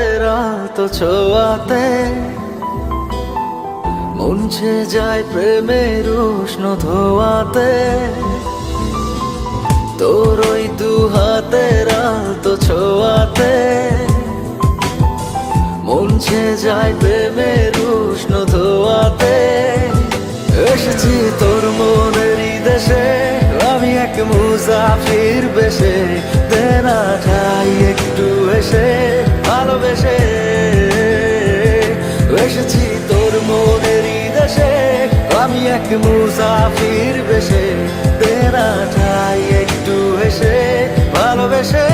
হাতের আলতো ছোঁয়াতে মুছে যায় প্রেমের উষ্ণ ধোয়াতে। তোর ওই দু হাতের আলতো ছোঁয়াতে মুছে যায় প্রেমের উষ্ণ ধোয়াতে। এসেছি তোর মনের দেশে, আমি এক মুসাফির বেশে, দেনা ঠাই একটু এসে ভালোবেসে। এসেছি তোর মনের দেশে, আমি এক মুসাফির বেশে, দেনা ঠাই একটু এসে ভালোবেসে।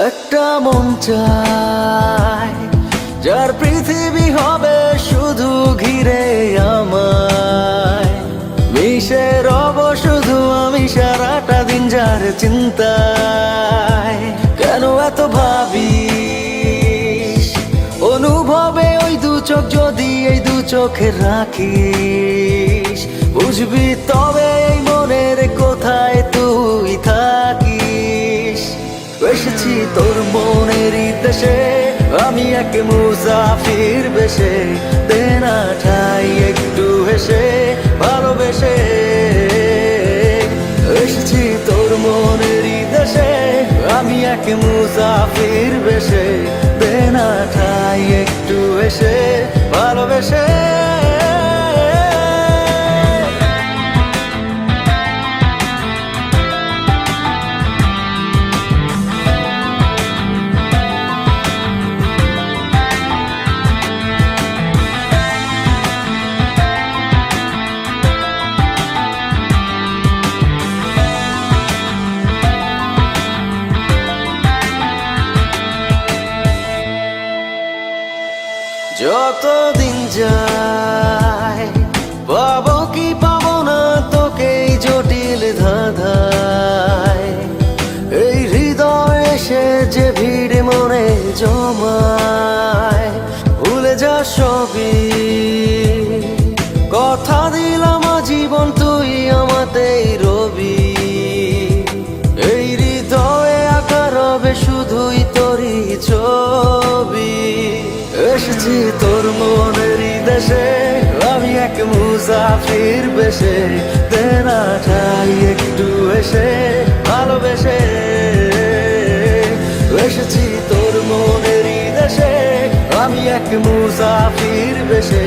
একটা মন চায় যার পৃথিবী হবে শুধু ঘিরে আমায়, মিশে রব শুধু আমি সারাটা দিন যার চিন্তায়। কেন এত ভাবিস অনুভবে ওই দু চোখ যদি এই দু চোখে রাখিস, বুঝবি তবে এই মনের কোথায় তুই থাকিস। এসেছি তোর মনের দেশে, আমি এক মুসাফির বেশে, দেনা ঠাই একটু হেসে ভালোবেসে। এসেছি তোর মনের দেশে, আমি এক মুসাফির বেশে, দেনা ঠাই একটু হেসে ভালোবেসে। যতদিন যায় পাবো কি পাবো না তোকে এই জটিল ধাঁধায়। এই হৃদয় এসে যে ভিড় মনে জমায়, ভুলে যা সবই কথা দিলাম জীবন তুই আমাতেই রবি। এই হৃদয়ে আঁকা রবে শুধুই তোরই ছবি। এসেছি তোর মনের দেশে, আমি এক মুসাফির বেশে, দেনা ঠাই একটু এসে ভালোবেসে। এসেছি তোর মনের দেশে, আমি এক মুসাফির বেশে,